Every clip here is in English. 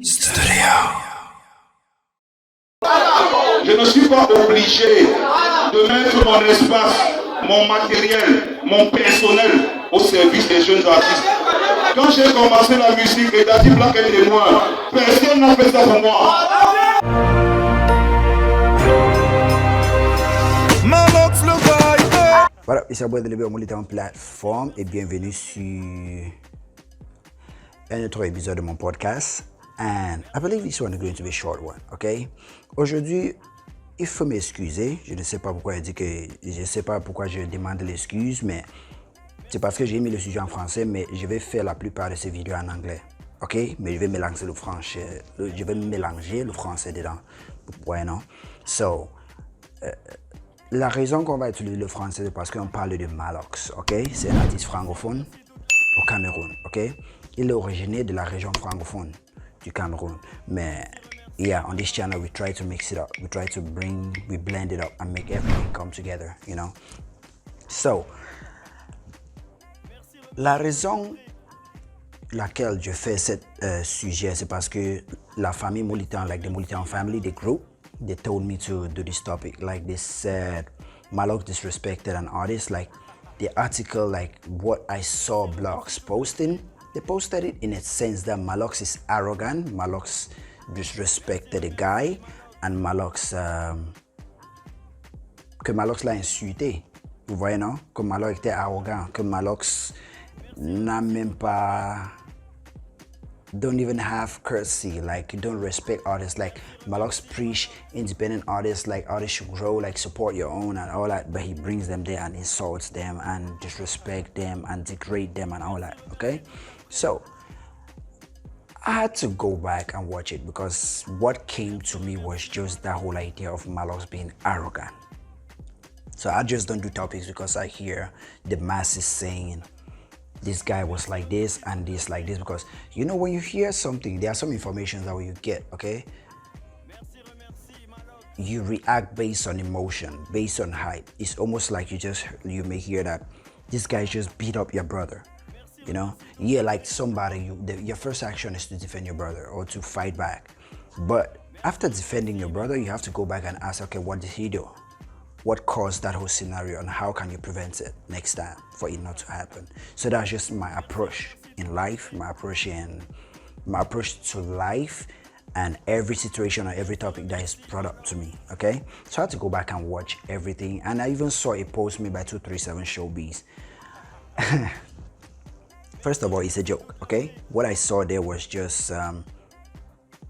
Studio. Je ne suis pas obligé de mettre mon espace, mon matériel, mon personnel au service des jeunes artistes. Quand j'ai commencé la musique, et Daddy Black est témoin, personne n'a fait ça pour moi. MAAHLOX Le Vibeur. Voilà, ici à de Libérer mon plateforme et bienvenue sur un autre épisode de mon podcast. And I believe this one is going to be a short one, ok? Aujourd'hui, il faut m'excuser. Je ne sais pas pourquoi je demande l'excuse, mais c'est parce que j'ai mis le sujet en français, mais je vais faire la plupart de ces vidéos en anglais, ok? Mais je vais mélanger le français, dedans. Ouais, non? So, la raison qu'on va utiliser le français, c'est parce qu'on parle de MAAHLOX, ok? C'est un artiste francophone au Cameroun, ok? Il est originaire de la région francophone du Cameroun. Mais, yeah, on this channel, we try to mix it up. We try to we blend it up and make everything come together, you know? So, la raison laquelle je fais ce sujet, c'est parce que la famille Molitan, like the Molitan family, the group, they told me to do this topic. Like they said, MAAHLOX disrespected an artist. Like the article, like what I saw blogs posting, they posted it in a sense that MAAHLOX is arrogant, MAAHLOX disrespected a guy, and que MAAHLOX l'a insulté. Vous voyez, non? Que MAAHLOX était arrogant, que MAAHLOX n'a même pas, don't even have courtesy, like don't respect artists. Like MAAHLOX preach independent artists, like artists should grow, like support your own and all that, but he brings them there and insults them and disrespect them and degrade them and all that, okay? So I had to go back and watch it because what came to me was just that whole idea of MAAHLOX being arrogant. So I just don't do topics because I hear the masses saying this guy was like this and this like this, because you know when you hear something, there are some information that you get, okay? You react based on emotion, based on hype. It's almost like you may hear that this guy just beat up your brother, you know? Yeah, like somebody, your first action is to defend your brother or to fight back. But after defending your brother, you have to go back and ask, okay, what did he do? What caused that whole scenario and how can you prevent it next time for it not to happen? So that's just my approach in life, my approach to life and every situation or every topic that is brought up to me, okay? So I had to go back and watch everything, and I even saw a post made by 237 Showbiz. First of all, it's a joke, okay? What I saw there was just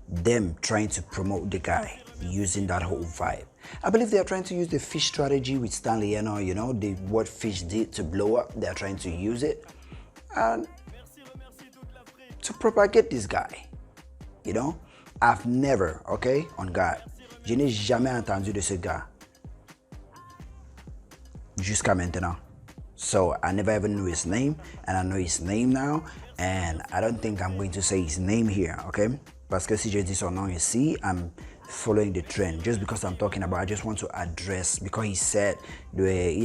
them trying to promote the guy using that whole vibe. I believe they are trying to use the fish strategy with Stanley, you know, what fish did to blow up. They are trying to use it and to propagate this guy, you know. I've never, okay, on God, je n'ai jamais entendu de ce gars jusqu'à maintenant. So I never even knew his name, and I know his name now, and I don't think I'm going to say his name here, okay? Parce que si je dis son nom ici, I'm following the trend. Just because I'm talking about, I just want to address, because he said, il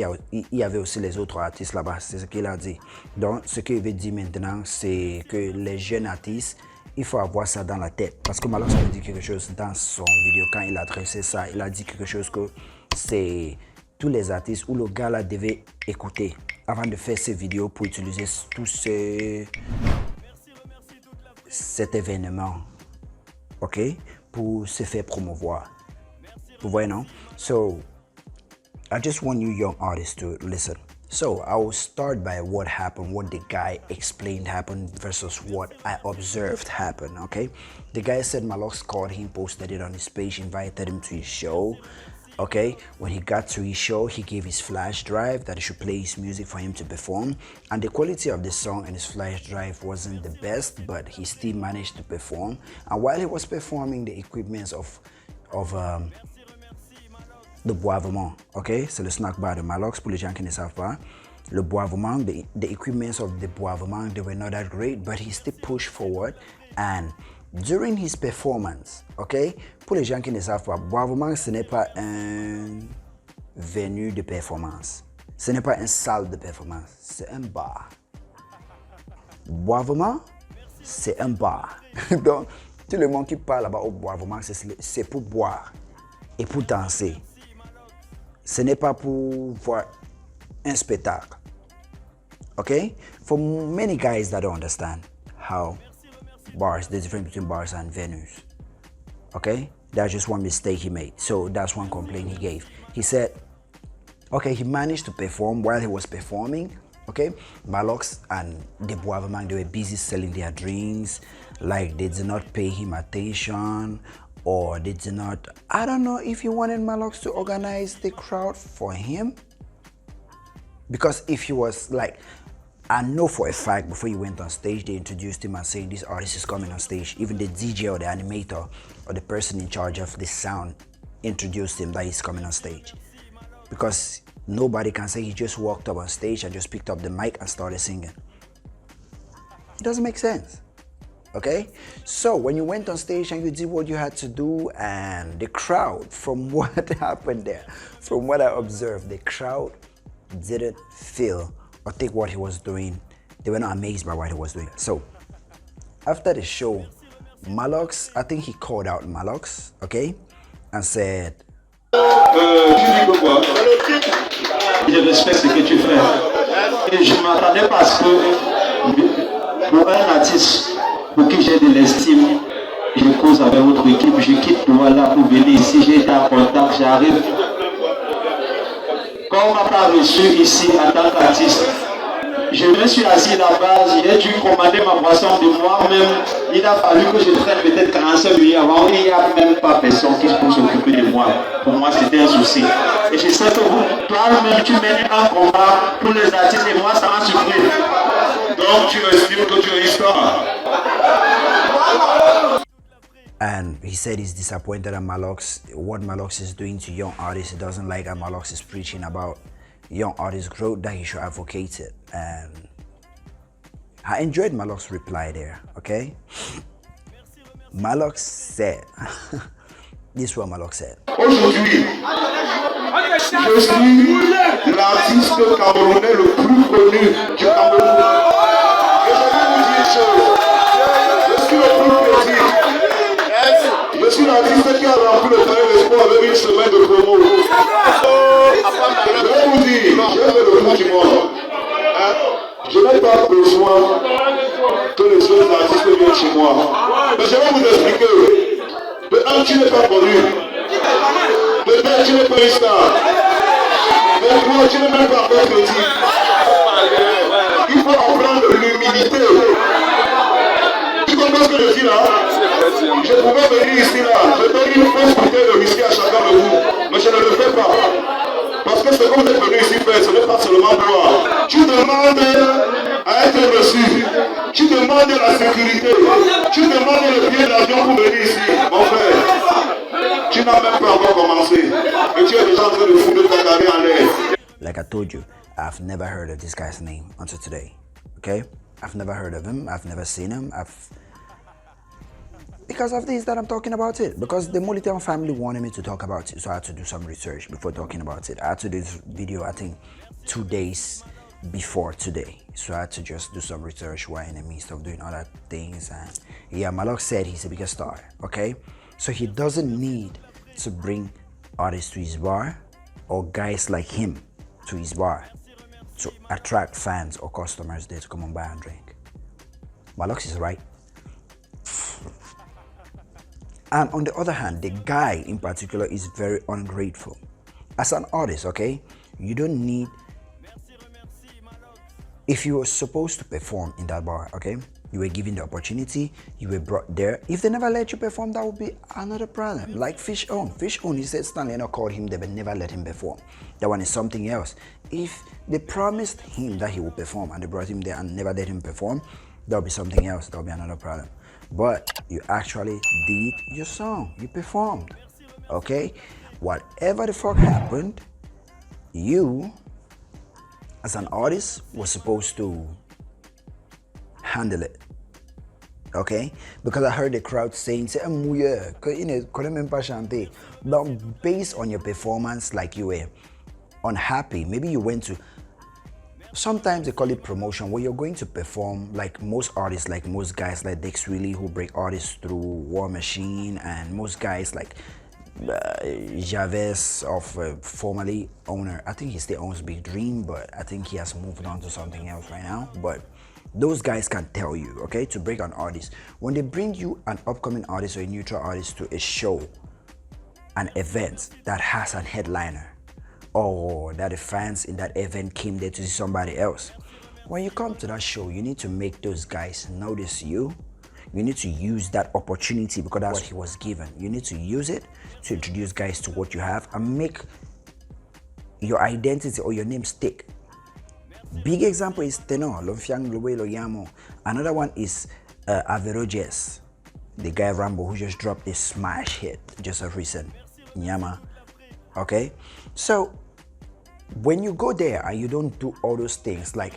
y avait aussi les autres artistes là-bas, c'est ce qu'il a dit. Donc, ce qu'il veut dire maintenant, c'est que les jeunes artistes, il faut avoir ça dans la tête. Parce que MAAHLOX a dit quelque chose dans son vidéo, quand il a adressé ça, il a dit quelque chose que c'est tous les artistes où le gars là devait écouter avant de faire ces vidéos pour utiliser tout cet événement, ok, pour se faire promouvoir. Vous voyez, non? So, I just want you young artists to listen. So, I will start by what happened, what the guy explained happened versus what I observed happened, okay? The guy said MAAHLOX called him, posted it on his page, invited him to his show, okay? When he got to his show, he gave his flash drive that he should play his music for him to perform. And the quality of the song and his flash drive wasn't the best, but he still managed to perform. And while he was performing, the equipments of le boivement, ok? C'est le snack bar de MAAHLOX pour les gens qui ne savent pas. Le boivement, the equipments of the boivement, they were not that great, but he still pushed forward. And during his performance, ok? Pour les gens qui ne savent pas, boivement, ce n'est pas un venue de performance. Ce n'est pas une salle de performance, c'est un bar. Boivement, c'est un bar. Donc, tout le monde qui parle là-bas au Bois-Vraiment, c'est pour boire et pour danser. Ce n'est pas pour voir un spectacle. Okay? For many guys that don't understand how bars, the difference between bars and venues. Okay? That's just one mistake he made. So that's one complaint he gave. He said, okay, he managed to perform while he was performing. Okay, MAAHLOX and the Bois-Vraiment, they were busy selling their drinks, like they did not pay him attention, or they did not, I don't know if he wanted MAAHLOX to organize the crowd for him. Because if he was like, I know for a fact before he went on stage, they introduced him and saying this artist is coming on stage. Even the DJ or the animator or the person in charge of the sound introduced him that he's coming on stage. Because nobody can say he just walked up on stage and just picked up the mic and started singing. It doesn't make sense. Okay? So when you went on stage and you did what you had to do, and the crowd, from what happened there, from what I observed, the crowd didn't feel or take what he was doing. They were not amazed by what he was doing. So after the show, MAAHLOX, I think he called out MAAHLOX, okay, and said, je respecte ce que tu fais. Et je ne m'attendais pas à ce que pour un artiste pour qui j'ai de l'estime, je cause avec votre équipe, je quitte Douala pour venir ici, j'ai été en contact, j'arrive. Quand on m'a pas reçu ici en tant qu'artiste, je me suis assis là-bas, j'ai dû commander ma boisson de moi-même. Il a fallu que je prenne peut-être 45 minutes avant. Il n'y a même pas personne qui peut s'occuper de moi. Pour moi, c'était un souci. Et je sais que vous, toi-même, tu mènes un combat pour les artistes et moi, ça m'a surpris. Donc, tu estimes que tu es histoire. and he said he's disappointed at MAAHLOX, what MAAHLOX is doing to young artists. He doesn't like that MAAHLOX is preaching about young artist growth, that he should advocate it. And I enjoyed MAAHLOX's reply there, okay? MAAHLOX said, this is what MAAHLOX said. Aujourd'hui, je suis l'artiste camerounais le plus connu du Cameroun. Et je vais vous dire une chose, je suis le plus petit. Je suis l'artiste qui a rempli le terrain d'espoir avec une semaine de promo. Je vais vous dire, j'ai fait le tour du monde. Je n'ai pas besoin que les autres artistes viennent chez moi. Mais je vais vous expliquer. De un, tu n'es pas connu. De deux, tu n'es pas une star. De trois, tu n'es même pas encore petit. Il faut apprendre l'humilité. Tu comprends ce que je dis là? Je pouvais venir ici là, je donne une fausse bouteille de whisky à chacun de vous, mais je ne le fais pas. Parce que ce que vous êtes venu ici faire, ce n'est pas seulement boire. Tu demandes à être reçu, tu demandes la sécurité, tu demandes le billet d'avion pour venir ici, mon frère. Tu n'as même pas encore commencé, et tu es déjà en train de foutre ta carrière en l'air. Like I told you, I've never heard of this guy's name until today, okay? I've never heard of him, I've never seen him, because of this that I'm talking about it. Because the Molitown family wanted me to talk about it, so I had to do some research before talking about it. I had to do this video, I think, 2 days before today. So I had to just do some research while in the midst of doing other things. And yeah, MAAHLOX said he's a bigger star, okay? So he doesn't need to bring artists to his bar or guys like him to his bar to attract fans or customers there to come and buy and drink. MAAHLOX is right. And on the other hand, the guy in particular is very ungrateful. As an artist, okay, you don't need, if you were supposed to perform in that bar, okay, you were given the opportunity, you were brought there. If they never let you perform, that would be another problem. Like Fish Own, he said Stanley called him, they would never let him perform. That one is something else. If they promised him that he would perform and they brought him there and never let him perform, that would be something else, that would be another problem. But you actually did your song, you performed, okay? Whatever the fuck happened, you, as an artist, were supposed to handle it, okay? Because I heard the crowd saying, but based on your performance, like you were unhappy, maybe you went to Sometimes they call it promotion. When you're going to perform, like most artists, like most guys like Dex Really, who break artists through War Machine, and most guys like Javes of formerly owner, I think he still owns Big Dream, but I think he has moved on to something else right now. But those guys can tell you, okay, to break an artist, when they bring you an upcoming artist or a neutral artist to a show, an event that has an headliner, or that the fans in that event came there to see somebody else, when you come to that show, you need to make those guys notice you. You need to use that opportunity because that's what he was given. You need to use it to introduce guys to what you have and make your identity or your name stick. Big example is Tenor, Lomfiang Lowe Loyamo. Another one is Averoges, the guy Rambo who just dropped a smash hit just of recent. Nyama. Okay? So when you go there and you don't do all those things, like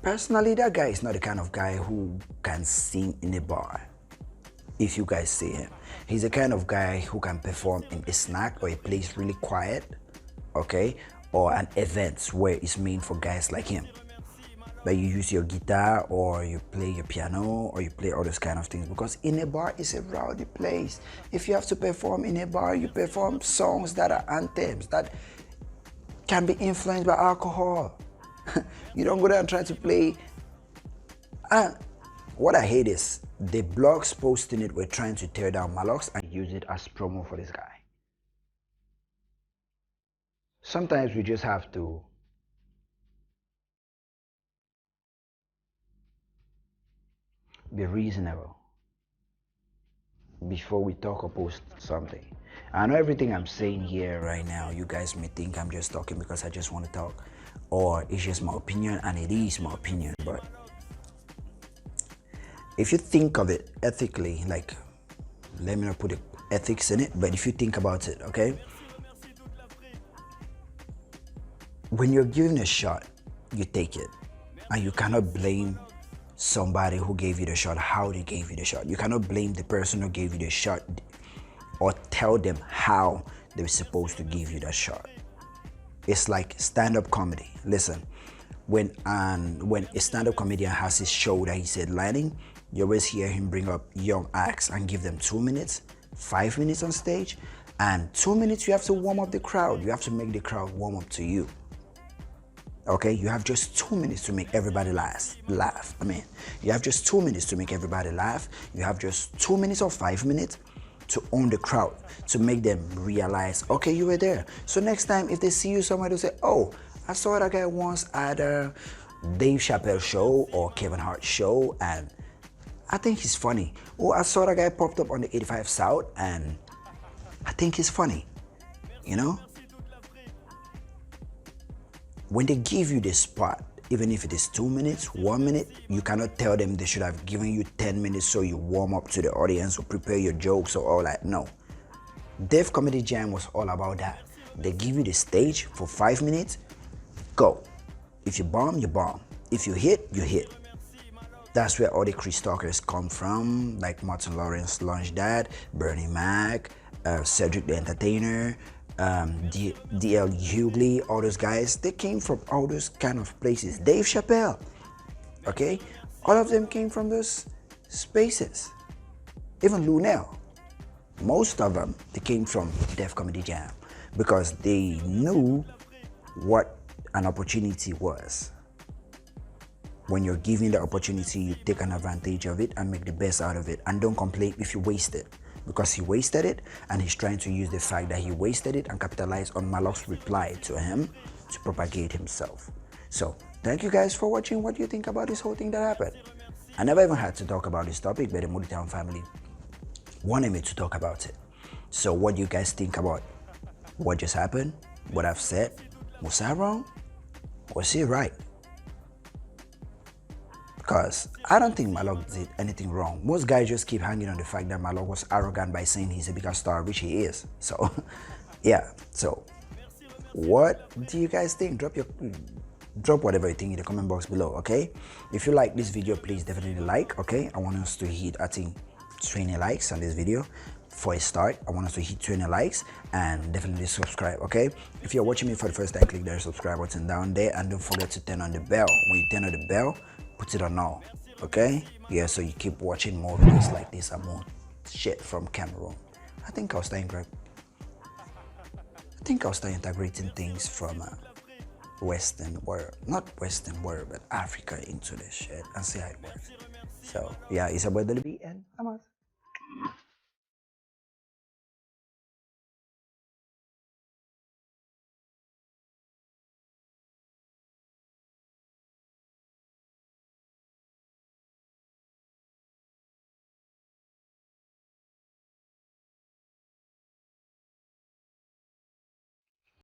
personally, that guy is not the kind of guy who can sing in a bar. If you guys see him, he's the kind of guy who can perform in a snack or a place really quiet, okay, or an event where it's meant for guys like him. That you use your guitar or you play your piano or you play all those kind of things, because in a bar is a rowdy place. If you have to perform in a bar, you perform songs that are anthems that can be influenced by alcohol. You don't go there and try to play. And what I hate is the blogs posting it were trying to tear down MAAHLOX and use it as promo for this guy. Sometimes we just have to be reasonable before we talk or post something. I know everything I'm saying here right now, you guys may think I'm just talking because I just want to talk, or it's just my opinion, and it is my opinion. But if you think of it ethically, like, let me not put ethics in it, but if you think about it, okay, when you're given a shot, you take it, and you cannot blame somebody who gave you the shot, how they gave you the shot. You cannot blame the person who gave you the shot or tell them how they were supposed to give you that shot. It's like stand-up comedy. Listen, when a stand-up comedian has his show that he's headlining, you always hear him bring up young acts and give them 2 minutes, 5 minutes on stage, and 2 minutes you have to warm up the crowd. You have to make the crowd warm up to you. Okay, you have just 2 minutes to make everybody laugh. I mean, you have just 2 minutes to make everybody laugh. You have just 2 minutes or 5 minutes to own the crowd, to make them realize, okay, you were there. So next time, if they see you somewhere, they'll say, oh, I saw that guy once at a Dave Chappelle show or Kevin Hart show, and I think he's funny. Oh, I saw that guy popped up on the 85 South, and I think he's funny, you know? When they give you the spot, even if it is 2 minutes, 1 minute, you cannot tell them they should have given you 10 minutes so you warm up to the audience or prepare your jokes or all that. No. Def Comedy Jam was all about that. They give you the stage for 5 minutes, go. If you bomb, you bomb. If you hit, you hit. That's where all the Chris Talkers come from, like Martin Lawrence, Lunch Dad, Bernie Mac, Cedric the Entertainer, DL Hughley, all those guys. They came from all those kind of places. Dave Chappelle, okay? All of them came from those spaces. Even Lunel, most of them, they came from Def Comedy Jam because they knew what an opportunity was. When you're given the opportunity, you take an advantage of it and make the best out of it, and don't complain if you waste it, because he wasted it, and he's trying to use the fact that he wasted it and capitalize on MAAHLOX's reply to him to propagate himself. So thank you guys for watching. What do you think about this whole thing that happened? I never even had to talk about this topic, but the Mulitown family wanted me to talk about it. So what do you guys think about what just happened? What I've said? Was I wrong? Was he right? Because I don't think MAAHLOX did anything wrong. Most guys just keep hanging on the fact that MAAHLOX was arrogant by saying he's a bigger star, which he is. So, yeah. So, what do you guys think? Drop whatever you think in the comment box below, okay? If you like this video, please definitely like, okay? I want us to hit, I think, 20 likes on this video. for a start, I want us to hit 20 likes and definitely subscribe, okay? If you're watching me for the first time, click the subscribe button down there and don't forget to turn on the bell. When you turn on the bell, put it on all, okay? Yeah, so you keep watching more videos like this and more shit from Cameroon. I think I'll start integrating things from Western world, not Western world, but Africa into this shit and see how it works. So yeah, it's about the B and I'm out.